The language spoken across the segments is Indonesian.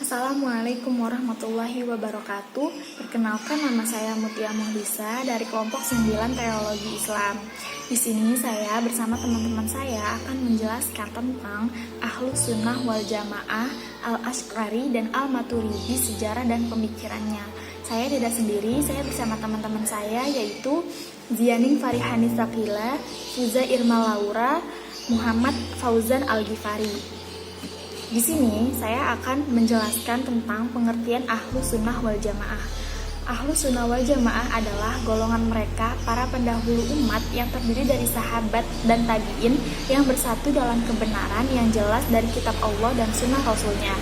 Assalamualaikum warahmatullahi wabarakatuh. Perkenalkan, nama saya Mutia Muhlisa dari kelompok 9 Teologi Islam. Di sini saya bersama teman-teman saya akan menjelaskan tentang Ahlus Sunnah wal Jamaah, Al-Asy'ari dan Al-Maturidi, sejarah dan pemikirannya. Saya tidak sendiri, saya bersama teman-teman saya yaitu Zianing Farihani Sakila, Fuza Irma Laura, Muhammad Fauzan Al-Ghifari. Di sini saya akan menjelaskan tentang pengertian Ahlus Sunnah wal Jamaah. Ahlus Sunnah wal Jamaah adalah golongan mereka para pendahulu umat yang terdiri dari sahabat dan tabi'in yang bersatu dalam kebenaran yang jelas dari kitab Allah dan sunnah Rasulnya.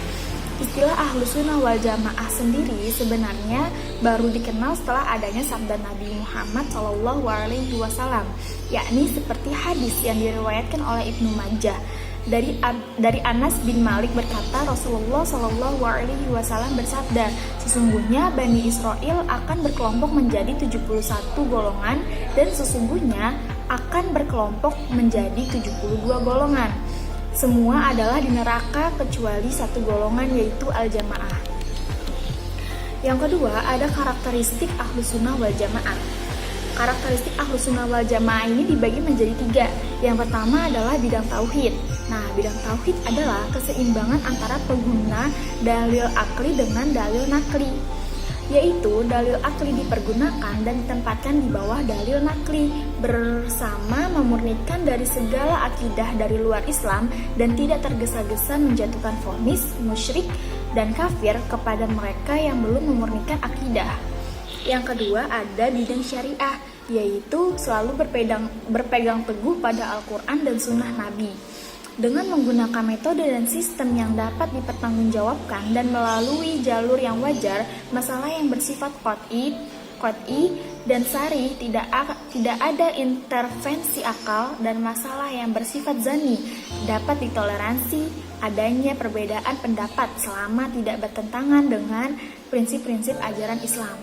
Istilah Ahlus Sunnah wal Jamaah sendiri sebenarnya baru dikenal setelah adanya sabda Nabi Muhammad SAW, yakni seperti hadis yang diriwayatkan oleh Ibnu Majah. Dari Anas bin Malik berkata, Rasulullah Shallallahu Alaihi Wasallam bersabda, sesungguhnya Bani Israel akan berkelompok menjadi 71 golongan dan sesungguhnya akan berkelompok menjadi 72 golongan. Semua adalah di neraka kecuali satu golongan, yaitu Al-Jamaah. Yang kedua, ada karakteristik Ahlus Sunnah wal Jamaah. Karakteristik Ahlus Sunnah wal Jamaah ini dibagi menjadi 3. Yang pertama adalah bidang tauhid. Nah, bidang tauhid adalah keseimbangan antara pengguna dalil akli dengan dalil nakli, yaitu dalil akli dipergunakan dan ditempatkan di bawah dalil nakli bersama memurnikan dari segala akidah dari luar Islam dan tidak tergesa-gesa menjatuhkan vonis musyrik dan kafir kepada mereka yang belum memurnikan akidah. Yang kedua ada bidang syariah, yaitu selalu berpegang teguh pada Al-Quran dan Sunnah Nabi dengan menggunakan metode dan sistem yang dapat dipertanggungjawabkan dan melalui jalur yang wajar. Masalah yang bersifat qat'i dan sari, tidak ada intervensi akal, dan masalah yang bersifat zani dapat ditoleransi adanya perbedaan pendapat selama tidak bertentangan dengan prinsip-prinsip ajaran Islam.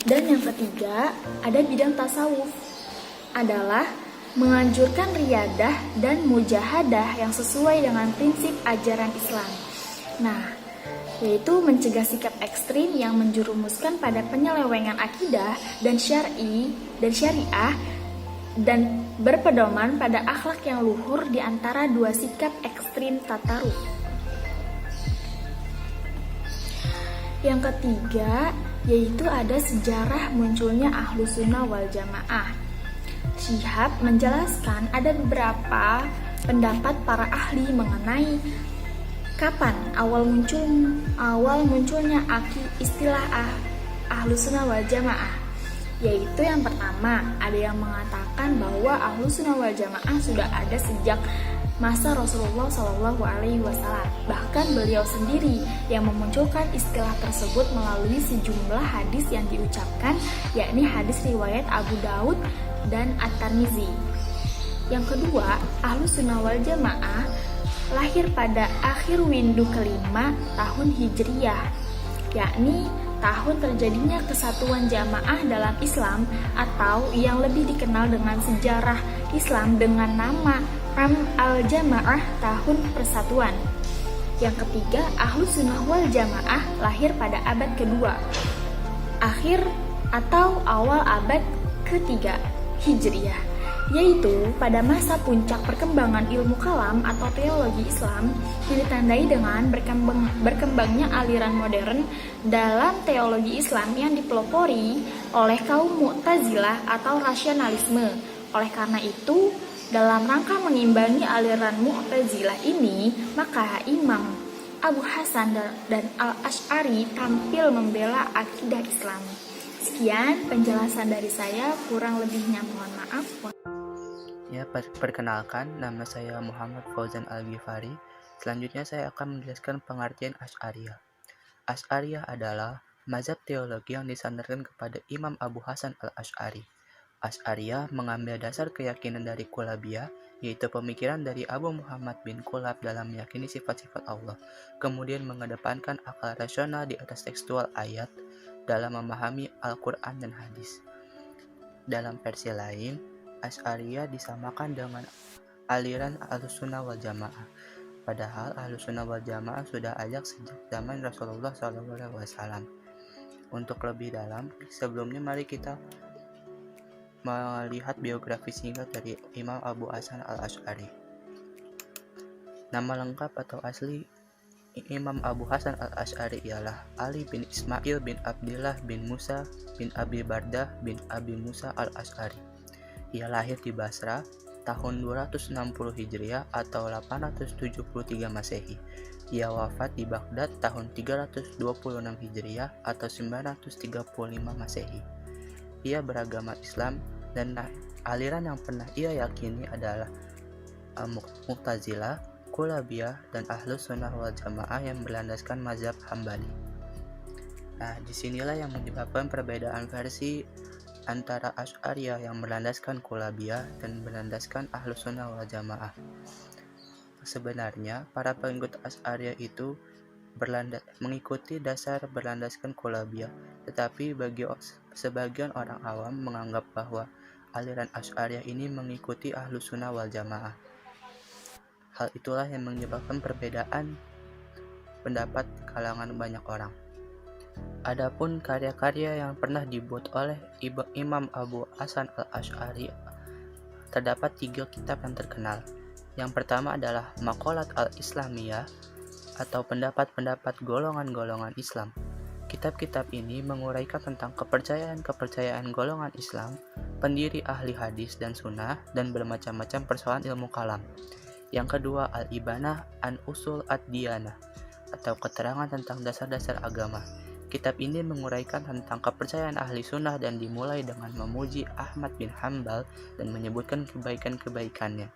Dan yang ketiga, ada bidang tasawuf, adalah menganjurkan riyadah dan mujahadah yang sesuai dengan prinsip ajaran Islam. Nah, yaitu mencegah sikap ekstrim yang menjerumuskan pada penyelewengan akidah dan syariah dan berpedoman pada akhlak yang luhur di antara dua sikap ekstrim tataruf. Yang ketiga, yaitu ada sejarah munculnya Ahlus Sunnah wal Jamaah. Syihab menjelaskan ada beberapa pendapat para ahli mengenai kapan awal munculnya istilah Ahlus Sunnah wal Jamaah. Yaitu yang pertama, ada yang mengatakan bahwa Ahlus Sunnah wal Jamaah sudah ada sejak masa Rasulullah Shallallahu Alaihi Wasallam. Bahkan beliau sendiri yang memunculkan istilah tersebut melalui sejumlah hadis yang diucapkan, yakni hadis riwayat Abu Daud dan At-Tirmizi. Yang kedua, Ahlus Sunnah wal Jamaah lahir pada akhir windu kelima tahun Hijriyah, yakni tahun terjadinya kesatuan jamaah dalam Islam, atau yang lebih dikenal dengan sejarah Islam dengan nama Ram al-Jamaah, tahun persatuan. Yang ketiga, Ahlus Sunnah wal Jamaah lahir pada abad kedua, akhir atau awal abad ketiga Hijriyah, yaitu pada masa puncak perkembangan ilmu kalam atau teologi Islam yang ditandai dengan berkembangnya aliran modern dalam teologi Islam yang dipelopori oleh kaum Mu'tazilah atau rasionalisme. Oleh karena itu, dalam rangka mengimbangi aliran Mu'tazilah ini, maka Imam Abu Hasan dan Al-Asy'ari tampil membela akidah Islam. Sekian penjelasan dari saya, kurang lebihnya mohon maaf. Ya, perkenalkan, nama saya Muhammad Fauzan Al-Ghifari. Selanjutnya saya akan menjelaskan pengertian Asy'ariyah. Asy'ariyah adalah mazhab teologi yang disandarkan kepada Imam Abu Hasan Al-Asy'ari. Asy'ariyah mengambil dasar keyakinan dari Kulabiyah, yaitu pemikiran dari Abu Muhammad bin Kulab dalam meyakini sifat-sifat Allah, kemudian mengedepankan akal rasional di atas tekstual ayat dalam memahami Al-Quran dan hadis. Dalam versi lain, Asy'ariyah disamakan dengan aliran Ahlus Sunnah wal Jamaah. Padahal Ahlussunnah wal Jamaah sudah ajak sejak zaman Rasulullah SAW. Untuk lebih dalam, sebelumnya mari kita melihat biografi singkat dari Imam Abu Hasan al-Asy'ari. Nama lengkap atau asli Imam Abu Hasan al-Asy'ari ialah Ali bin Ismail bin Abdillah bin Musa bin Abi Bardah bin Abi Musa al-Asy'ari. Ia lahir di Basra tahun 260 Hijriah atau 873 Masehi. Ia wafat di Baghdad tahun 326 Hijriah atau 935 Masehi. Ia beragama Islam dan aliran yang pernah ia yakini adalah Mu'tazilah, Kulabiyah, dan Ahlussunnah wal Jamaah yang berlandaskan mazhab Hambali. Nah, disinilah yang menyebabkan perbedaan versi antara Asy'ariyah yang berlandaskan Kulabiyah dan berlandaskan Ahlussunnah wal Jamaah. Sebenarnya, para pengikut Asy'ariyah itu mengikuti dasar berlandaskan Kulabiyah, tetapi bagi sebagian orang awam menganggap bahwa aliran Asy'ariyah ini mengikuti Ahlussunnah wal Jamaah. Hal itulah yang menyebabkan perbedaan pendapat di kalangan banyak orang. Adapun karya-karya yang pernah dibuat oleh Imam Abu Hasan al-Asy'ari, terdapat 3 kitab yang terkenal. Yang pertama adalah Maqalat al-Islamiyah atau pendapat-pendapat golongan-golongan Islam. Kitab-kitab ini menguraikan tentang kepercayaan-kepercayaan golongan Islam, pendiri ahli hadis dan sunnah, dan bermacam-macam persoalan ilmu kalam. Yang kedua, Al-Ibanah an Usul ad-Diyanah atau keterangan tentang dasar-dasar agama. Kitab ini menguraikan tentang kepercayaan ahli sunnah dan dimulai dengan memuji Ahmad bin Hambal dan menyebutkan kebaikan-kebaikannya.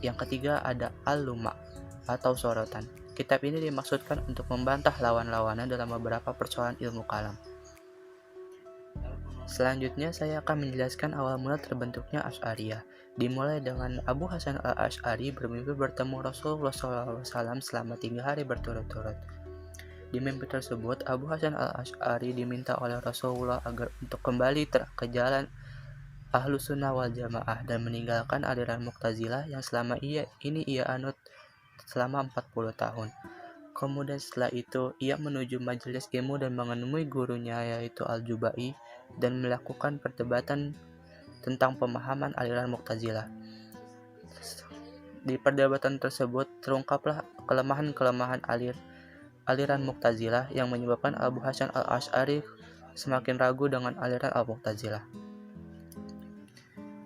Yang ketiga ada Al-Luma atau sorotan. Kitab ini dimaksudkan untuk membantah lawan-lawannya dalam beberapa persoalan ilmu kalam. Selanjutnya saya akan menjelaskan awal mula terbentuknya Asy'ariyah. Dimulai dengan Abu Hasan al-Asy'ari bermimpi bertemu Rasulullah SAW selama 3 hari berturut-turut. Di mimpi tersebut, Abu Hasan al-Asy'ari diminta oleh Rasulullah agar untuk kembali ke jalan Ahlussunnah wal Jamaah dan meninggalkan aliran Mu'tazilah yang selama ini ia anut selama 40 tahun. Kemudian setelah itu, ia menuju majelis ilmu dan menemui gurunya yaitu Al-Jubai dan melakukan perdebatan tentang pemahaman aliran Mu'tazilah. Di perdebatan tersebut terungkaplah kelemahan-kelemahan aliran Mu'tazilah yang menyebabkan Abu Hasan al-Asy'ari semakin ragu dengan aliran al-Mu'tazilah.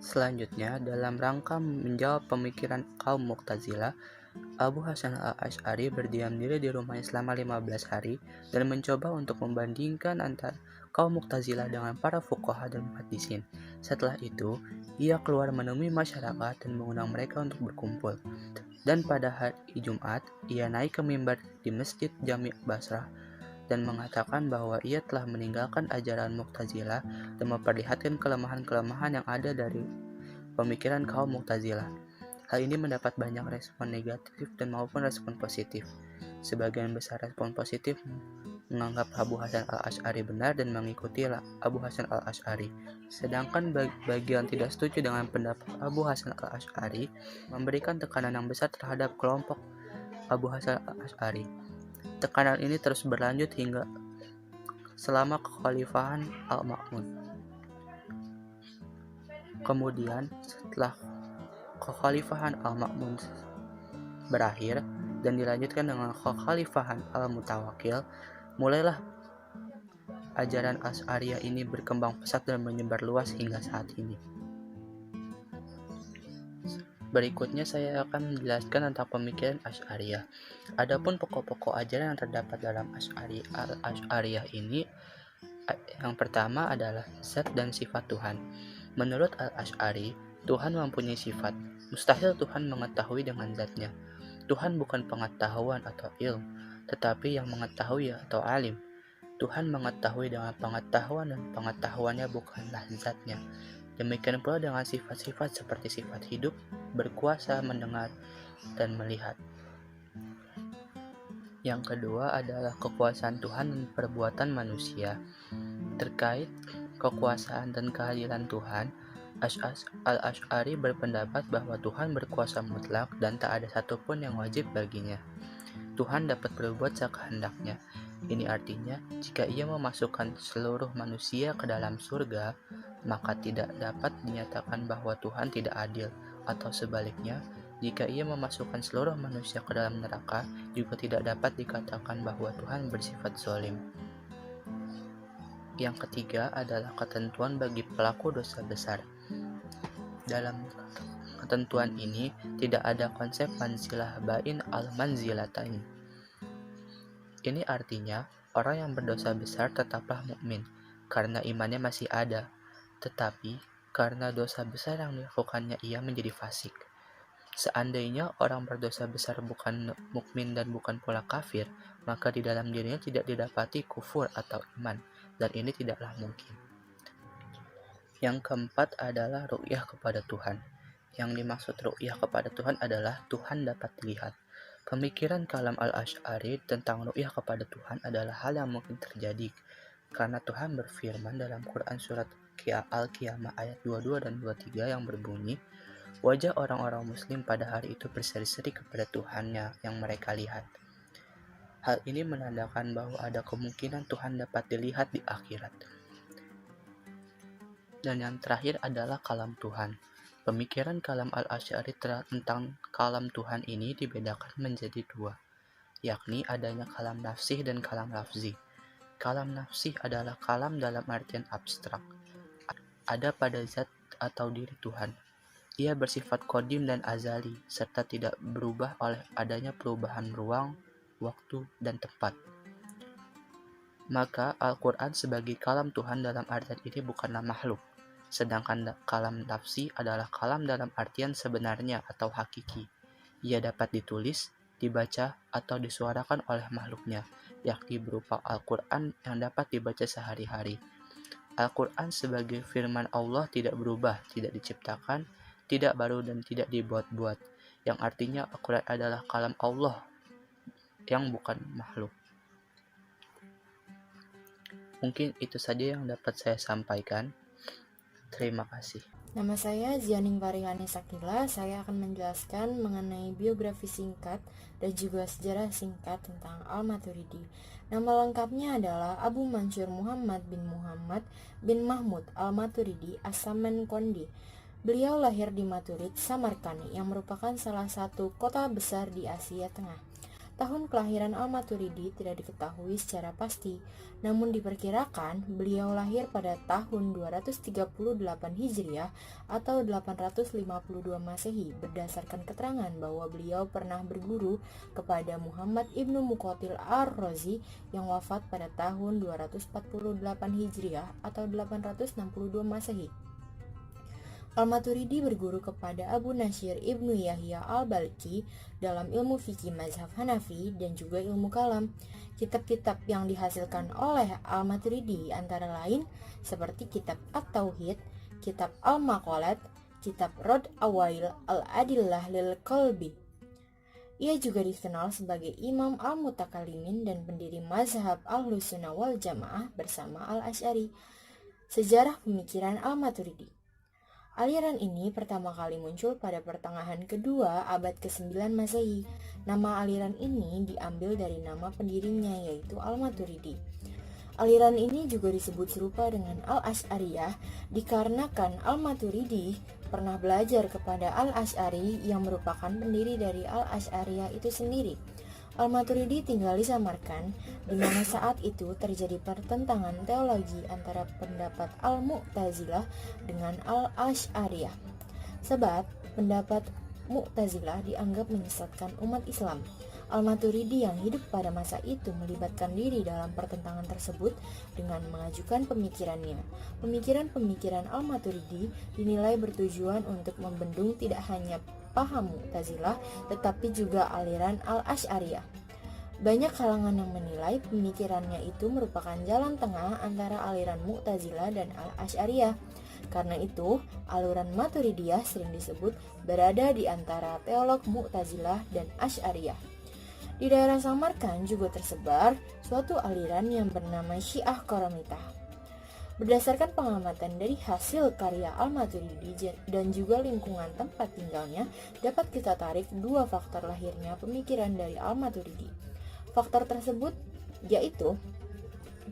Selanjutnya, dalam rangka menjawab pemikiran kaum Mu'tazilah, Abu Hasan al-Asy'ari berdiam diri di rumahnya selama 15 hari dan mencoba untuk membandingkan antara kaum Mu'tazilah dengan para fuqaha dan muhaddisin. Setelah itu, ia keluar menemui masyarakat dan mengundang mereka untuk berkumpul. Dan pada hari Jumat, ia naik ke mimbar di Masjid Jami' Basrah dan mengatakan bahwa ia telah meninggalkan ajaran Mu'tazilah dan memperlihatkan kelemahan-kelemahan yang ada dari pemikiran kaum Mu'tazilah. Hal ini mendapat banyak respon negatif dan maupun respon positif. Sebagian besar respon positif menganggap Abu Hasan al-Asy'ari benar dan mengikuti Abu Hasan al-Asy'ari. Sedangkan bagi yang tidak setuju dengan pendapat Abu Hasan al-Asy'ari memberikan tekanan yang besar terhadap kelompok Abu Hasan al-Asy'ari. Tekanan ini terus berlanjut hingga selama kekhalifahan Al-Ma'mun. Kemudian setelah kekhalifahan Al-Ma'mun berakhir dan dilanjutkan dengan kekhalifahan Al-Mutawakkil, mulailah ajaran Asy'ariyah ini berkembang pesat dan menyebar luas hingga saat ini. Berikutnya saya akan menjelaskan tentang pemikiran Asy'ariyah. Adapun pokok-pokok ajaran yang terdapat dalam Asy'ariyah ini, yang pertama adalah zat dan sifat Tuhan. Menurut Al-Asy'ari, Tuhan mempunyai sifat. Mustahil Tuhan mengetahui dengan zatnya. Tuhan bukan pengetahuan atau ilmu, tetapi yang mengetahui atau alim. Tuhan mengetahui dengan pengetahuan dan pengetahuannya bukanlah zatnya. Demikian pula dengan sifat-sifat seperti sifat hidup, berkuasa, mendengar, dan melihat. Yang kedua adalah kekuasaan Tuhan dan perbuatan manusia. Terkait kekuasaan dan keadilan Tuhan, Al-Asy'ari berpendapat bahwa Tuhan berkuasa mutlak dan tak ada satupun yang wajib baginya. Tuhan dapat berbuat sekehendaknya. Ini artinya, jika ia memasukkan seluruh manusia ke dalam surga, maka tidak dapat dinyatakan bahwa Tuhan tidak adil, atau sebaliknya, jika ia memasukkan seluruh manusia ke dalam neraka, juga tidak dapat dikatakan bahwa Tuhan bersifat zalim. Yang ketiga adalah ketentuan bagi pelaku dosa besar. Dalam ketentuan ini, tidak ada konsep manzilah bain al-manzilatain. Ini artinya, orang yang berdosa besar tetaplah mukmin, karena imannya masih ada. Tetapi, karena dosa besar yang dilakukannya ia menjadi fasik. Seandainya orang berdosa besar bukan mukmin dan bukan pula kafir, maka di dalam dirinya tidak didapati kufur atau iman, dan ini tidaklah mungkin. Yang keempat adalah ru'yah kepada Tuhan. Yang dimaksud ru'yah kepada Tuhan adalah Tuhan dapat dilihat. Pemikiran kalam Al-Asy'ari tentang ru'yah kepada Tuhan adalah hal yang mungkin terjadi, karena Tuhan berfirman dalam Quran surat Al-Qiyamah ayat 22 dan 23 yang berbunyi, wajah orang-orang muslim pada hari itu berseri-seri kepada Tuhannya yang mereka lihat. Hal ini menandakan bahwa ada kemungkinan Tuhan dapat dilihat di akhirat. Dan yang terakhir adalah kalam Tuhan. Pemikiran kalam Al-Asy'ari tentang kalam Tuhan ini dibedakan menjadi dua, yakni adanya kalam nafsih dan kalam lafzi. Kalam nafsih adalah kalam dalam artian abstrak, ada pada zat atau diri Tuhan. Ia bersifat qadim dan azali, serta tidak berubah oleh adanya perubahan ruang, waktu, dan tempat. Maka Al-Quran sebagai kalam Tuhan dalam artian ini bukanlah makhluk. Sedangkan kalam nafsi adalah kalam dalam artian sebenarnya atau hakiki. Ia dapat ditulis, dibaca, atau disuarakan oleh makhluknya, yakni berupa Al-Quran yang dapat dibaca sehari-hari. Al-Quran sebagai firman Allah tidak berubah, tidak diciptakan, tidak baru dan tidak dibuat-buat, yang artinya Al-Quran adalah kalam Allah yang bukan makhluk. Mungkin itu saja yang dapat saya sampaikan. Terima kasih. Nama saya Zianing Parihani Sakila. Saya akan menjelaskan mengenai biografi singkat dan juga sejarah singkat tentang Al-Maturidi. Nama lengkapnya adalah Abu Mansur Muhammad bin Mahmud Al-Maturidi As-Samarqandi. Beliau lahir di Maturid, Samarkand, yang merupakan salah satu kota besar di Asia Tengah. Tahun kelahiran Al-Maturidi tidak diketahui secara pasti, namun diperkirakan beliau lahir pada tahun 238 Hijriah atau 852 Masehi berdasarkan keterangan bahwa beliau pernah berguru kepada Muhammad ibnu Muqatil ar-Razi yang wafat pada tahun 248 Hijriah atau 862 Masehi. Al-Maturidi berguru kepada Abu Nasir ibnu Yahya al-Balkhi dalam ilmu fikih mazhab Hanafi dan juga ilmu kalam. Kitab-kitab yang dihasilkan oleh Al-Maturidi antara lain seperti kitab At-Tauhid, kitab Al-Maqalat, kitab Rad Awail al-Adillah lil Qalbi. Ia juga dikenal sebagai Imam Al-Mutakallimin dan pendiri mazhab Ahlus-Sunnah wal Jamaah bersama Al-Asy'ari. Sejarah pemikiran Al-Maturidi. Aliran ini pertama kali muncul pada pertengahan kedua abad ke-9 Masehi. Nama aliran ini diambil dari nama pendirinya yaitu Al-Maturidi. Aliran ini juga disebut serupa dengan Al-Asy'ariyah dikarenakan Al-Maturidi pernah belajar kepada Al-Asy'ari yang merupakan pendiri dari Al-Asy'ariyah itu sendiri. Al-Maturidi tinggal di Samarkand, di mana saat itu terjadi pertentangan teologi antara pendapat Al-Mu'tazilah dengan Al-Asy'ariyah. Sebab pendapat Mu'tazilah dianggap menyesatkan umat Islam. Al-Maturidi yang hidup pada masa itu melibatkan diri dalam pertentangan tersebut dengan mengajukan pemikirannya. Pemikiran-pemikiran Al-Maturidi dinilai bertujuan untuk membendung tidak hanya paham Mu'tazilah tetapi juga aliran Al-Asy'ariyah. Banyak kalangan yang menilai pemikirannya itu merupakan jalan tengah antara aliran Mu'tazilah dan Al-Asy'ariyah. Karena itu, aliran Maturidiyah sering disebut berada di antara teolog Mu'tazilah dan Asy'ariyah. Di daerah Samarkand juga tersebar suatu aliran yang bernama Syiah Qaramitah. Berdasarkan pengamatan dari hasil karya Al-Maturidi dan juga lingkungan tempat tinggalnya, dapat kita tarik dua faktor lahirnya pemikiran dari Al-Maturidi. Faktor tersebut yaitu: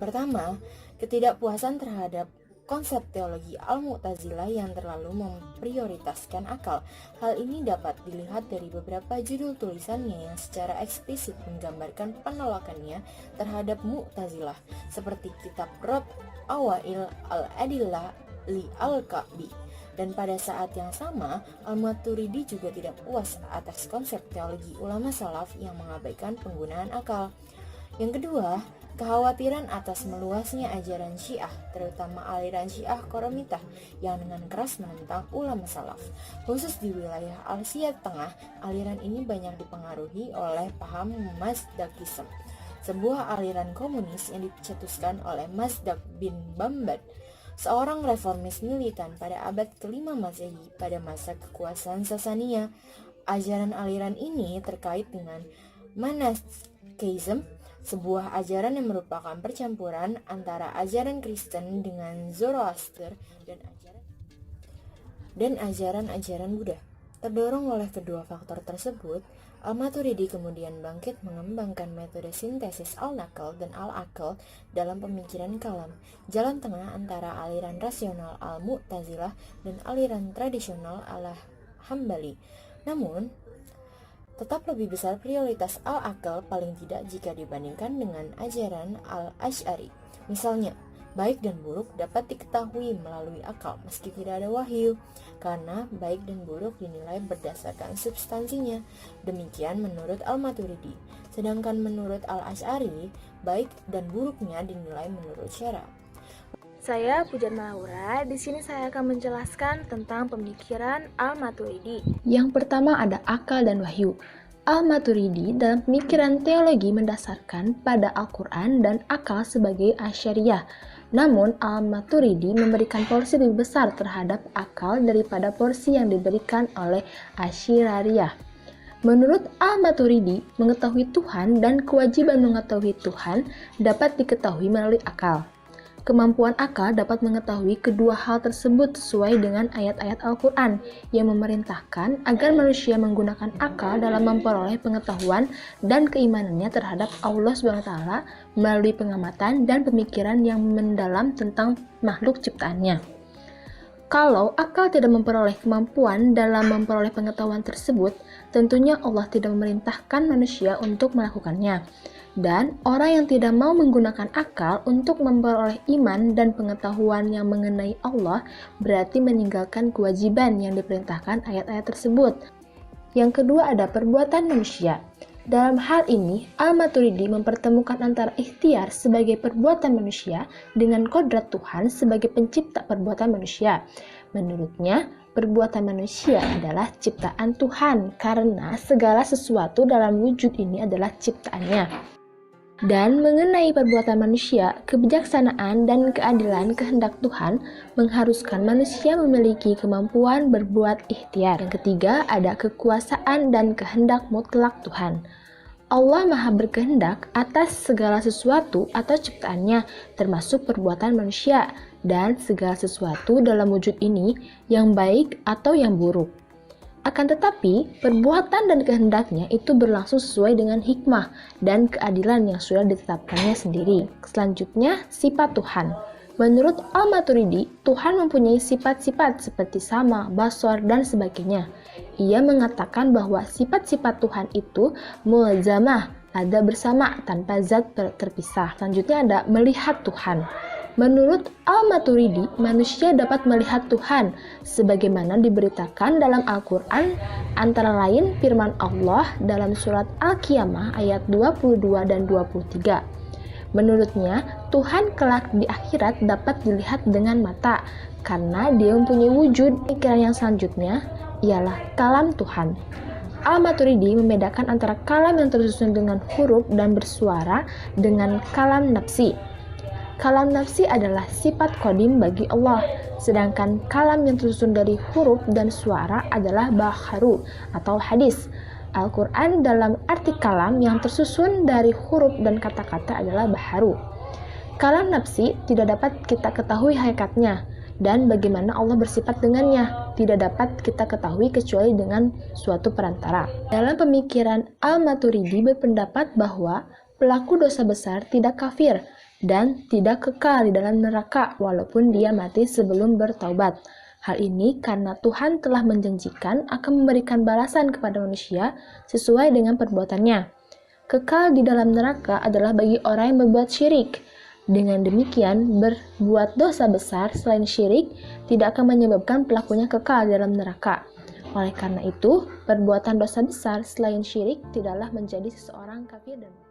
pertama, ketidakpuasan terhadap konsep teologi Al-Mu'tazilah yang terlalu memprioritaskan akal. Hal ini dapat dilihat dari beberapa judul tulisannya yang secara eksplisit menggambarkan penolakannya terhadap Mu'tazilah, seperti kitab Rad Awail Al-Adillah li Al-Ka'bi. Dan pada saat yang sama, Al-Maturidi juga tidak puas atas konsep teologi ulama salaf yang mengabaikan penggunaan akal. Yang kedua, kekhawatiran atas meluasnya ajaran Syiah, terutama aliran Syiah Qoromitah yang dengan keras menentang ulama salaf. Khusus di wilayah Asia Tengah, aliran ini banyak dipengaruhi oleh paham Mazdakism, sebuah aliran komunis yang dicetuskan oleh Mazdak bin Bambad, seorang reformis militan pada abad ke-5 Masehi pada masa kekuasaan Sasania. Ajaran aliran ini terkait dengan Monaskeism, sebuah ajaran yang merupakan percampuran antara ajaran Kristen dengan Zoroaster dan ajaran-ajaran Buddha. Terdorong oleh kedua faktor tersebut, Al-Maturidi kemudian bangkit mengembangkan metode sintesis al-naql dan al-aql dalam pemikiran kalam, jalan tengah antara aliran rasional al-Mu'tazilah dan aliran tradisional al-Hambali. Namun, tetap lebih besar prioritas al-aql paling tidak jika dibandingkan dengan ajaran al-Asy'ari. Misalnya, baik dan buruk dapat diketahui melalui akal meski tidak ada wahyu, karena baik dan buruk dinilai berdasarkan substansinya. Demikian menurut Al-Maturidi. Sedangkan menurut al-Asy'ari, baik dan buruknya dinilai menurut syara. Saya Pujan Laura. Di sini saya akan menjelaskan tentang pemikiran Al-Maturidi. Yang pertama ada akal dan wahyu. Al-Maturidi dalam pemikiran teologi mendasarkan pada Al-Quran dan akal sebagai Asy'ariyah. Namun, Al-Maturidi memberikan porsi lebih besar terhadap akal daripada porsi yang diberikan oleh Asy'ariyah. Menurut Al-Maturidi, mengetahui Tuhan dan kewajiban mengetahui Tuhan dapat diketahui melalui akal. Kemampuan akal dapat mengetahui kedua hal tersebut sesuai dengan ayat-ayat Al-Quran yang memerintahkan agar manusia menggunakan akal dalam memperoleh pengetahuan dan keimanannya terhadap Allah SWT melalui pengamatan dan pemikiran yang mendalam tentang makhluk ciptaannya. Kalau akal tidak memperoleh kemampuan dalam memperoleh pengetahuan tersebut, tentunya Allah tidak memerintahkan manusia untuk melakukannya. Dan orang yang tidak mau menggunakan akal untuk memperoleh iman dan pengetahuan yang mengenai Allah berarti meninggalkan kewajiban yang diperintahkan ayat-ayat tersebut. Yang kedua ada perbuatan manusia. Dalam hal ini, Al-Maturidi mempertemukan antara ikhtiar sebagai perbuatan manusia dengan kodrat Tuhan sebagai pencipta perbuatan manusia. Menurutnya, perbuatan manusia adalah ciptaan Tuhan karena segala sesuatu dalam wujud ini adalah ciptaannya. Dan mengenai perbuatan manusia, kebijaksanaan dan keadilan kehendak Tuhan mengharuskan manusia memiliki kemampuan berbuat ikhtiar. Yang ketiga, ada kekuasaan dan kehendak mutlak Tuhan. Allah Maha berkehendak atas segala sesuatu atau ciptaannya, termasuk perbuatan manusia, dan segala sesuatu dalam wujud ini yang baik atau yang buruk. Akan tetapi, perbuatan dan kehendaknya itu berlangsung sesuai dengan hikmah dan keadilan yang sudah ditetapkannya sendiri. Selanjutnya, sifat Tuhan. Menurut Al-Maturidi, Tuhan mempunyai sifat-sifat seperti sama, basar, dan sebagainya. Ia mengatakan bahwa sifat-sifat Tuhan itu mulzamah, ada bersama tanpa zat terpisah. Selanjutnya ada melihat Tuhan. Menurut Al-Maturidi, manusia dapat melihat Tuhan sebagaimana diberitakan dalam Al-Quran, antara lain firman Allah dalam surat Al-Qiyamah ayat 22 dan 23. Menurutnya, Tuhan kelak di akhirat dapat dilihat dengan mata karena dia mempunyai wujud. Pikiran yang selanjutnya ialah kalam Tuhan. Al-Maturidi membedakan antara kalam yang tersusun dengan huruf dan bersuara dengan kalam nafsi. Kalam nafsi adalah sifat qadim bagi Allah, sedangkan kalam yang tersusun dari huruf dan suara adalah baharu atau hadis. Al-Quran dalam arti kalam yang tersusun dari huruf dan kata-kata adalah baharu. Kalam nafsi tidak dapat kita ketahui hakikatnya, dan bagaimana Allah bersifat dengannya tidak dapat kita ketahui kecuali dengan suatu perantara. Dalam pemikiran Al-Maturidi berpendapat bahwa pelaku dosa besar tidak kafir dan tidak kekal di dalam neraka walaupun dia mati sebelum bertaubat. Hal ini karena Tuhan telah menjanjikan akan memberikan balasan kepada manusia sesuai dengan perbuatannya. Kekal di dalam neraka adalah bagi orang yang berbuat syirik. Dengan demikian, berbuat dosa besar selain syirik tidak akan menyebabkan pelakunya kekal dalam neraka. Oleh karena itu, perbuatan dosa besar selain syirik tidaklah menjadi seseorang kafir dan